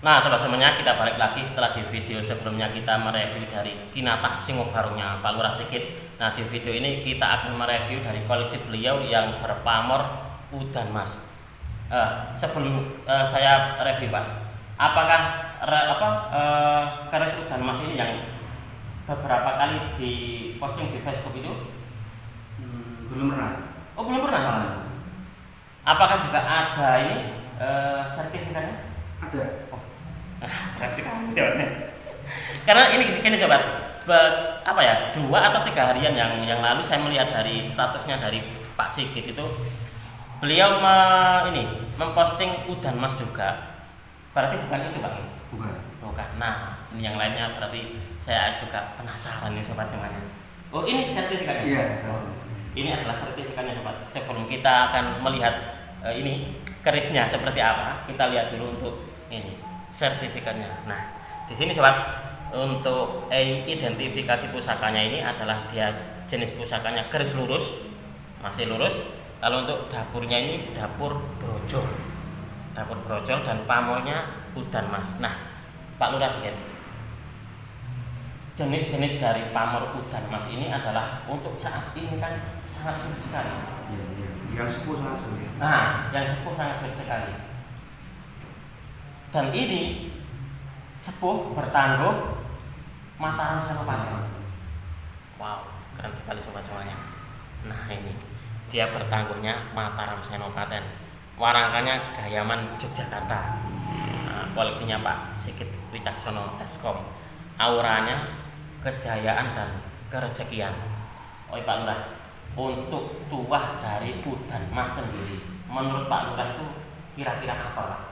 Nah, sobat semuanya, kita balik lagi setelah di video sebelumnya kita mereview dari Kinatah Singo Barungnya Pak Lurah Sigit. Nah, di video ini kita akan mereview dari koleksi beliau yang berpamor udan mas. Sebelum saya review Pak, apakah keris udan mas ini yang beberapa kali di posting di Facebook itu? Belum pernah. Oh, belum pernah. Apakah juga ada ini sertifikatnya? Ada. Keren sekali jawabannya. Karena ini sobat, apa ya, 2 atau 3 harian yang lalu saya melihat dari statusnya dari Pak Sigit itu beliau memposting udan mas juga. Berarti bukan itu Pak? Bukan. Nah, ini yang lainnya berarti saya juga penasaran nih sobat semuanya. Oh, ini sertifikatnya? Iya. Ini adalah sertifikatnya sobat. Sebelum kita akan melihat ini kerisnya seperti apa, kita lihat dulu untuk ini sertifikatnya. Nah, di sini sobat, untuk identifikasi pusakanya ini adalah dia jenis pusakanya keris lurus, masih lurus. Lalu untuk dapurnya ini dapur brojol dan pamornya udan mas. Nah, Pak Lurah Sigit, jenis-jenis dari pamor udan mas ini adalah untuk saat ini kan sangat sulit sekali. Iya. Yang sepuh sangat sulit. Nah, yang sepuh sangat sulit sekali. Dan ini sepuh bertangguh Mataram Senopati. Wow, keren sekali sobat semuanya. Nah, ini dia bertangguhnya Mataram Senopati. Warangkanya Gayaman Yogyakarta. Nah, koleksinya Pak Sigit Wicaksono Eskom. Auranya kejayaan dan kerezekian. Oh Pak Lurah, untuk tuah dari udan mas sendiri, menurut Pak Lurah itu kira-kira apa Pak?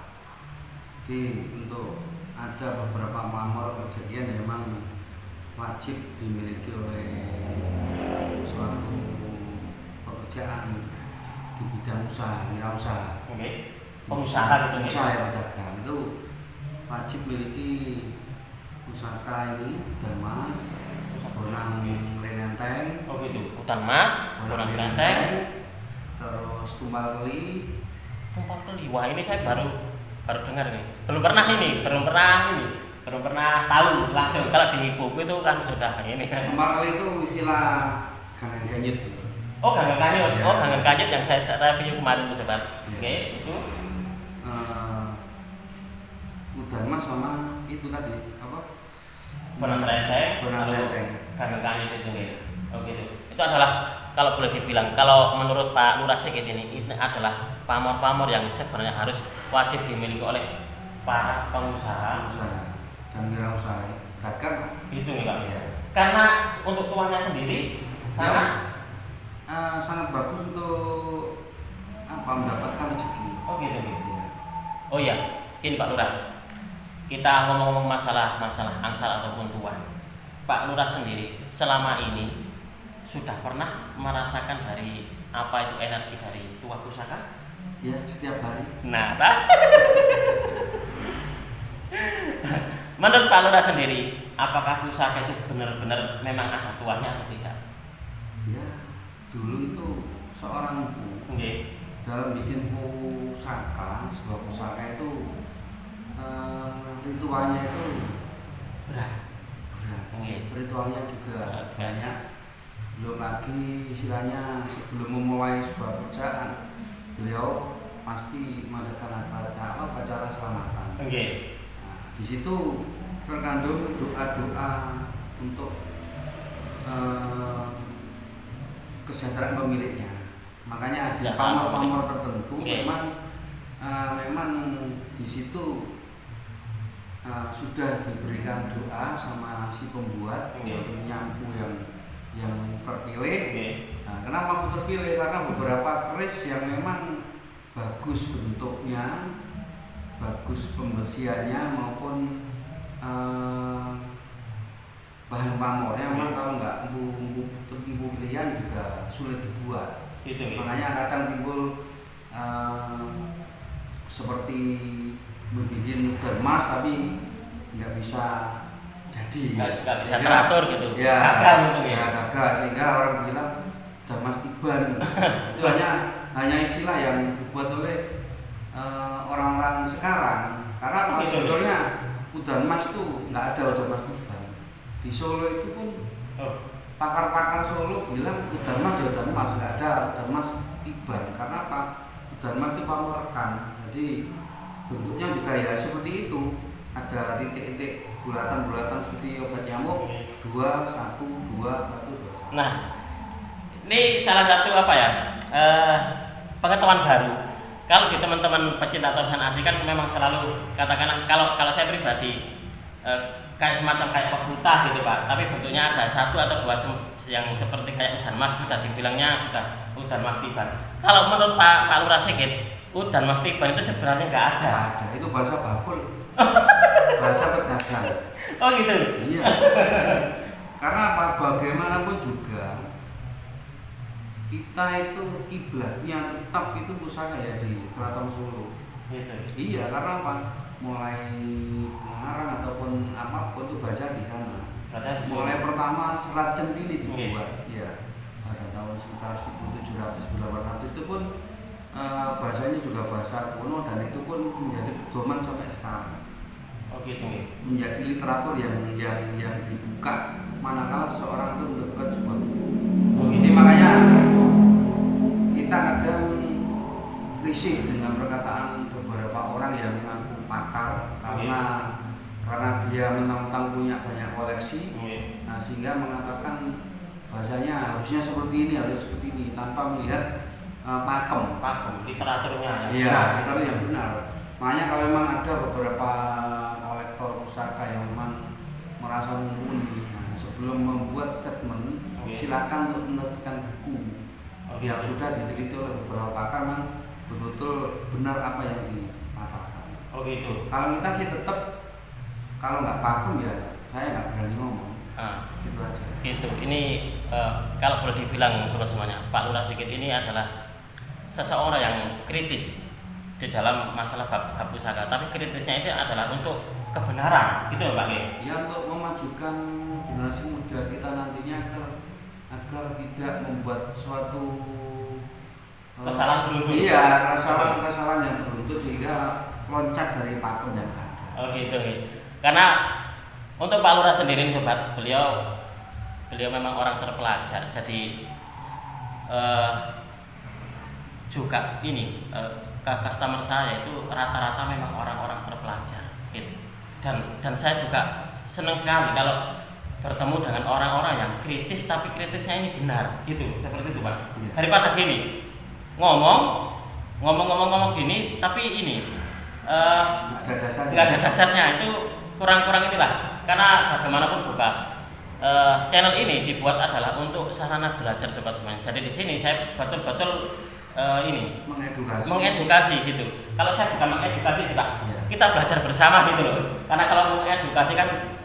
Jadi untuk ada beberapa pamor kerezekian yang memang wajib dimiliki oleh suatu pekerjaan di bidang usaha, wirausaha. Oke. Pengusaha gitu. Usaha ya pedagang itu wajib miliki pusaka ini udan mas, bonang renenteng. Oh gitu. Udan mas, bonang renenteng, terus tumpal keli. Tumpal keli. Wah, ini saya baru dengar nih. Belum pernah tahu langsung. Kalau di buku itu kan sudah ini. Tumpal keli itu istilah gangan ganyut. Oh, gangan kanyut. Ya. Oh, gangan kanyut yang saya review kemarin sobat. Ya. Oke, itu udan mas sama itu tadi apa? bonang renenteng, Bonang renenteng. gangan kanyut itu nih. Oh gitu. Itu adalah kalau boleh dibilang, kalau menurut Pak Lurah Sigit ini adalah pamor-pamor yang sebenarnya harus wajib dimiliki oleh para pengusaha dan wirausaha dagang. Itu nih Pak. Ya. Karena untuk tuannya sendiri sangat bagus untuk mendapatkan rezeki. Oh gitu. Ya. Oh iya, ini Pak Lurah. Kita ngomong-ngomong masalah angsal ataupun tuan. Pak Lurah sendiri selama ini sudah pernah merasakan dari apa itu energi dari tuah pusaka? Ya, setiap hari. Nah, menurut Pak Lurah sendiri, apakah pusaka itu benar-benar memang ada tuahnya atau tidak? Ya, dulu itu seorang ibu dalam bikin sebuah pusaka itu ritualnya itu berat. Ritualnya juga banyak. Belum lagi istilahnya sebelum memulai sebuah pekerjaan, beliau pasti mengadakan acara selamatan. Nah, di situ terkandung doa-doa untuk kesejahteraan pemiliknya. Makanya di pamor-pamor tertentu memang di situ sudah diberikan doa sama si pembuat untuk menyampu yang terpilih. Nah, kenapa aku terpilih? Karena beberapa keris yang memang bagus bentuknya, bagus pembersihannya maupun bahan pamornya. Memang kalau nggak empu pilihan juga sulit dibuat. Makanya kadang timbul seperti membuat udan mas tapi nggak bisa jadi, nggak bisa teratur gitu. Ya, gagal gitu ya. Gagal sehingga orang bilang udan mas tiban. Itu hanya istilah yang dibuat oleh orang-orang sekarang Karena Oke, sebetulnya udan mas tuh nggak ada udan mas tiban. Di Solo itu pun pakar-pakar Solo bilang udan mas ya udan mas, nggak ada udan mas tiban. Karena apa? Udan mas itu pamerekan. Jadi bentuknya juga ya seperti itu. Ada titik-titik bulatan-bulatan seperti obat nyamuk 2, 1, 2, 1, 2, 1. Nah, ini salah satu apa ya? Pengetahuan baru. Kalau di teman-teman pecinta tosan aji kan memang selalu katakanlah kalau saya pribadi kayak semacam kayak pos multah gitu Pak. Tapi bentuknya ada 1 atau 2 yang seperti kayak udan mas sudah dibilangnya sudah udan mas tiban. Kalau menurut Pak Lurah Sigit, udan mas tiban itu sebenarnya nggak ada. Nggak ada, itu bahasa bakul. Bahasa pedagang. Oh gitu. Iya. Karena apa? Bagaimanapun juga kita itu kiblatnya tetap itu pusaka ya di Keraton Solo. Gitu. Iya, karena apa? Mulai pengarang ataupun apapun itu baca di sana. Mulai pertama Serat Centili dibuat, ya pada tahun sekitar 1700-1800 itu pun bahasanya juga bahasa kuno dan itu pun menjadi pedoman sampai sekarang. Oh gitu. Menjadi literatur yang dibuka manakala seorang itu mendapatkan sebuah buku. Oh, Ini makanya kita kadang risih dengan perkataan beberapa orang yang mengaku pakar karena dia mentang-mentang punya banyak koleksi, nah, sehingga mengatakan bahasanya harusnya seperti ini, harus seperti ini tanpa melihat pakem literaturnya. Iya, literatur yang benar. Makanya kalau memang ada beberapa kolektor pusaka yang memang merasa mumpuni, nah, sebelum membuat statement, silakan untuk menerbitkan buku yang sudah diteliti oleh beberapa pakar memang betul-betul benar apa yang dikatakan. Oh gitu. Kalau kita sih tetap kalau nggak pakem ya saya nggak berani ngomong. Gitu aja. Gitu. Ini kalau boleh dibilang sobat semuanya, Pak Lurah Sigit ini adalah seseorang yang kritis di dalam masalah bab pusaka. Tapi kritisnya itu adalah untuk kebenaran, gitu Pak. Ya untuk memajukan generasi muda kita nantinya agar tidak membuat suatu kesalahan beruntun. Iya, kesalahan yang beruntun sehingga loncat dari pakem yang ada. Oh gitu. Karena untuk Pak Lurah sendiri sobat, beliau memang orang terpelajar. Jadi juga ini customer saya itu rata-rata memang orang-orang terpelajar gitu. Dan saya juga senang sekali kalau bertemu dengan orang-orang yang kritis tapi kritisnya ini benar gitu, seperti itu Pak. Iya. Daripada gini ngomong gini tapi ini nggak ada dasarnya, itu kurang inilah. Karena bagaimanapun juga channel ini dibuat adalah untuk sarana belajar sobat semuanya. Jadi di sini saya betul-betul ini mengedukasi gitu. Kalau saya bukan mengedukasi sih Pak, iya. Kita belajar bersama gitu loh. Karena kalau mengedukasi kan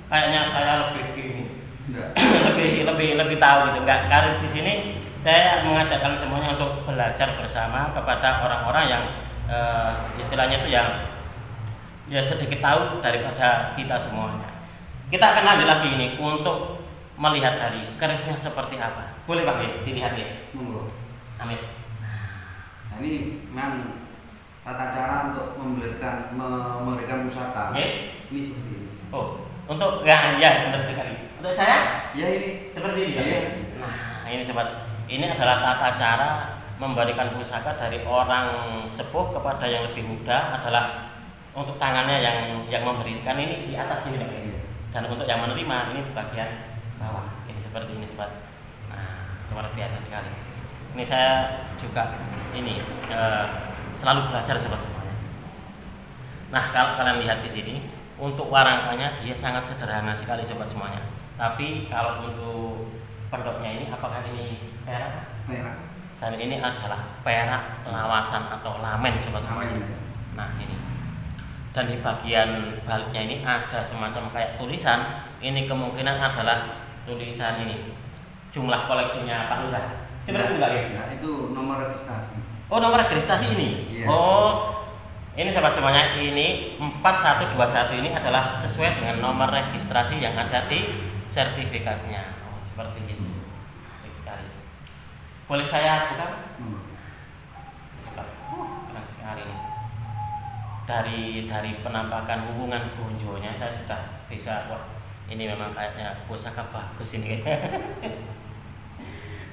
kayaknya saya lebih ini lebih tahu gitu. Enggak, karena di sini saya mengajak kalian semuanya untuk belajar bersama kepada orang-orang yang istilahnya itu yang ya sedikit tahu daripada kita semuanya. Kita akan lanjut lagi ini untuk melihat dari kerisnya seperti apa. Boleh Pak ya, dilihat ya. Monggo. Amin. Nah, ini memang tata cara untuk memberikan pusaka. Ini seperti ini. Oh, untuk ya benar sekali. Untuk saya? Ya ini Seperti ini. Iya. Nah, ini sobat. Ini adalah tata cara memberikan pusaka dari orang sepuh kepada yang lebih muda adalah untuk tangannya yang memberikan ini di atas ini Pak. Iya. Dan untuk yang menerima ini di bagian bawah. Ini seperti ini sobat. Nah, luar biasa sekali. Ini saya juga ini selalu belajar sobat semuanya. Nah, kalau kalian lihat di sini untuk warangkanya dia sangat sederhana sekali sobat semuanya. Tapi kalau untuk pendoknya ini apakah ini perak? Perak. Dan ini adalah perak lawasan atau lamen sobat semuanya. Nah, ini. Dan di bagian baliknya ini ada semacam kayak tulisan. Ini kemungkinan adalah tulisan ini jumlah koleksinya Pak Lurah. Seperti itu Pak ya? Ya, itu nomor registrasi. Oh, nomor registrasi ini. Iya. Oh, ini sobat semuanya, ini 4121 ini adalah sesuai dengan nomor registrasi yang ada di sertifikatnya. Oh, seperti ini. Baik sekali. Boleh saya buka? Keren sekali ini. dari penampakan hubungan gonjonya saya sudah bisa, wah ini memang kayaknya pusaka bagus ini.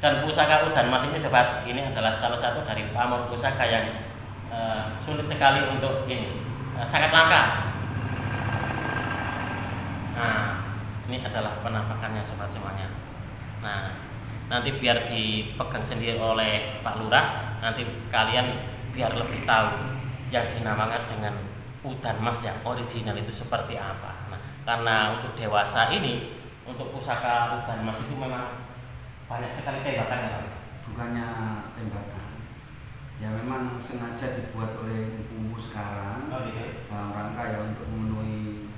Dan pusaka udan mas ini sobat, ini adalah salah satu dari pamor pusaka yang sulit sekali untuk ini, sangat langka. Nah ini adalah penampakannya sobat semuanya. Nah nanti biar dipegang sendiri oleh Pak Lurah, nanti kalian biar lebih tahu yang dinamakan dengan udan mas yang original itu seperti apa. Nah, karena untuk dewasa ini, untuk pusaka udan mas itu memang banyak sekali tembakannya Pak. Bukannya tembakan, ya memang sengaja dibuat oleh ibu sekarang dalam rangka ya untuk memenuhi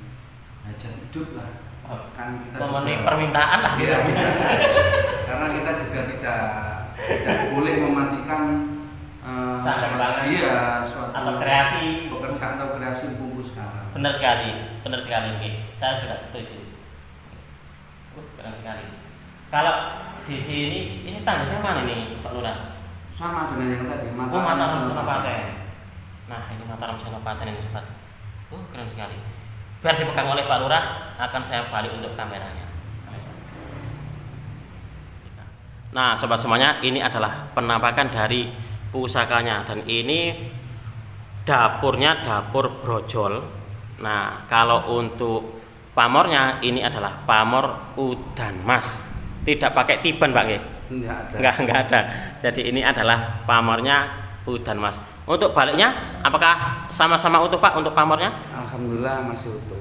hajat hidup lah. Kan kita memenuhi juga, permintaan lah gitu. Karena kita juga tidak boleh mematikan suatu atau kreasi pekerjaan atau kreasi bungkus sekarang. Benar sekali nih. Saya juga setuju. Keren sekali. Kalau di sini ini tandanya mana nih Pak Lurah? Sama dengan yang tadi, Mataram Senopaten. Nah ini Mataram Senopaten ini sobat. Keren sekali. Biar dipegang oleh Pak Lurah, akan saya balik untuk kameranya. Nah sobat semuanya, ini adalah penampakan dari pusakanya, dan ini dapurnya dapur brojol. Nah kalau untuk pamornya ini adalah pamor udan mas, tidak pakai tiban Pak nggih? Enggak ada. Jadi ini adalah pamornya udan mas. Untuk baliknya apakah sama-sama utuh Pak untuk pamornya? Alhamdulillah masih utuh.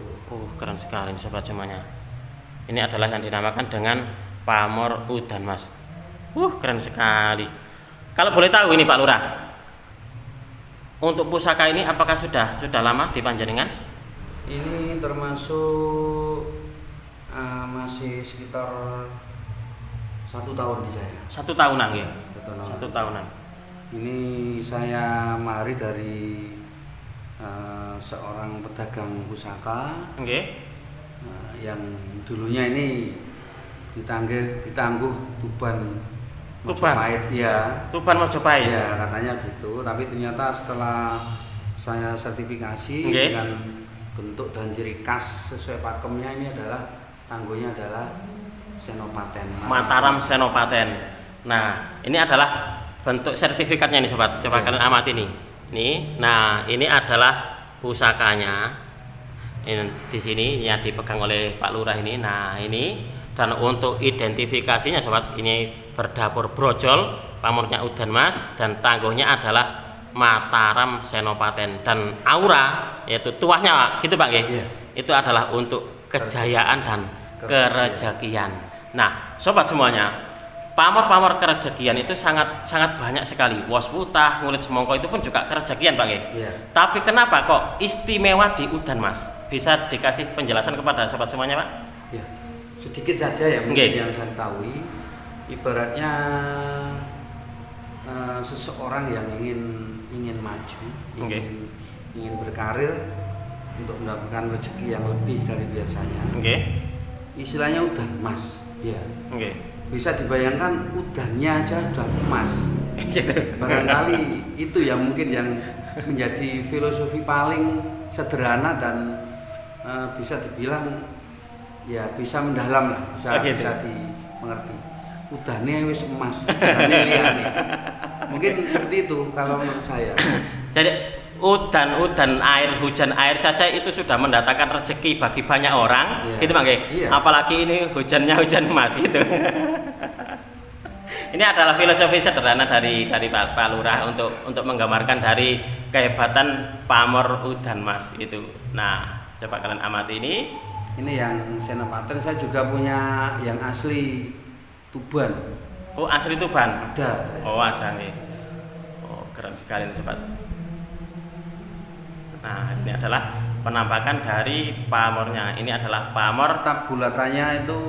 Keren sekali sobat semuanya. Ini adalah yang dinamakan dengan pamor udan mas. Keren sekali. Kalau boleh tahu ini Pak Lurah, untuk pusaka ini apakah sudah lama di Panjenengan? Ini termasuk masih sekitar 1 tahun di saya. 1 tahunan ya? 1 tahunan. Ini saya mari dari seorang pedagang pusaka, yang dulunya ini ditangguh Tuban Mojopahit, ya. Tuban Mojopahit. Ya, katanya gitu. Tapi ternyata setelah saya sertifikasi dengan bentuk dan ciri khas sesuai pakemnya, ini adalah tangguhnya adalah Senopaten. Mataram Senopaten. Nah, ini adalah bentuk sertifikatnya nih sobat. Coba kalian amati nih. Nih, nah ini adalah pusakanya. Ini di sini yang dipegang oleh Pak Lurah ini. Nah, ini. Dan untuk identifikasinya sobat, ini berdapur brojol, pamornya udan mas, dan tangguhnya adalah Mataram Senopaten, dan aura yaitu tuahnya gitu Pak yeah. Itu adalah untuk kejayaan dan kerejekian. Nah sobat semuanya, pamor-pamor kerejekian itu sangat banyak sekali. Wos putah, ngulit semongko itu pun juga kerejekian Pak yeah. Tapi kenapa kok istimewa di udan mas? Bisa dikasih penjelasan kepada sobat semuanya Pak? Ya, sedikit saja ya mungkin yang saya tahu. Ibaratnya seseorang yang ingin maju, ingin berkarir untuk mendapatkan rezeki yang lebih dari biasanya. Istilahnya udan emas, ya. Bisa dibayangkan udannya aja udah emas. Barangkali itu yang mungkin yang menjadi filosofi paling sederhana dan bisa dibilang ya bisa mendalam lah, bisa dimengerti. Udannya wis emas, udannya liyane. Mungkin seperti itu kalau menurut saya. Jadi udan air, hujan air saja itu sudah mendatangkan rezeki bagi banyak orang, gitu Pak. Apalagi ini hujannya hujan emas gitu. Ini adalah filosofi sederhana dari Pak Lurah untuk menggambarkan dari kehebatan pamor udan mas itu. Nah, coba kalian amati ini. Ini yang Senopaten, saya juga punya yang asli Tuban. Oh, asli Tuban? Ada. Oh, ada nih. Oh, keren sekali nih sobat. Nah, ini adalah penampakan dari pamornya. Ini adalah pamor. Bulatannya itu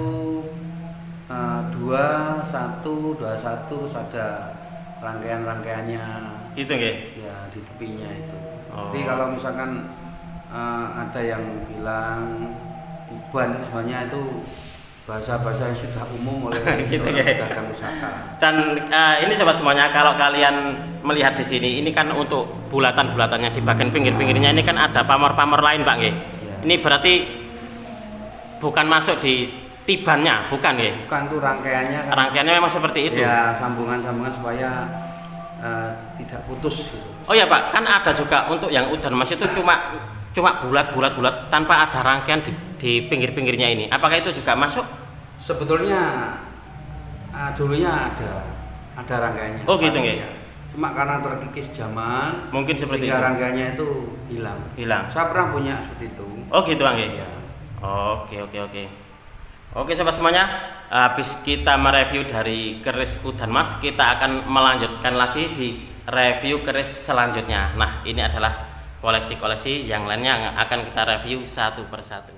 2, 1, 2, 1, terus ada rangkaian-rangkaiannya. Gitu nggih? Ya, di tepinya itu. Oh. Jadi kalau misalkan ada yang bilang Tuban itu sebenarnya itu bahasa-bahasa yang sudah umum oleh Gitu, orang ya. pedagang pusaka. Dan ini sobat semuanya, kalau kalian melihat di sini, ini kan untuk bulatan-bulatannya di bagian pinggir-pinggirnya ini kan ada pamor-pamor lain, Pak nggih. Ya. Ini berarti bukan masuk di tibannya, bukan nggih? Bukan tuh rangkaiannya kan. Rangkaiannya memang seperti itu. Ya, sambungan-sambungan supaya tidak putus gitu. Oh ya Pak, kan ada juga untuk yang udan mas itu cuma bulat tanpa ada rangkaian di pinggir-pinggirnya ini. Apakah itu juga masuk? Sebetulnya dulunya ada rangkaiannya. Oh gitu nggih. Ya. Cuma karena terkikis zaman, Mungkin seperti sehingga itu. rangkaiannya itu hilang. Hilang. Saya pernah punya seperti itu. Oh gitu nggih. Ya. Oke. Oke sobat semuanya, habis kita mereview dari keris udan mas, kita akan melanjutkan lagi di review keris selanjutnya. Nah, ini adalah koleksi-koleksi yang lainnya yang akan kita review satu persatu.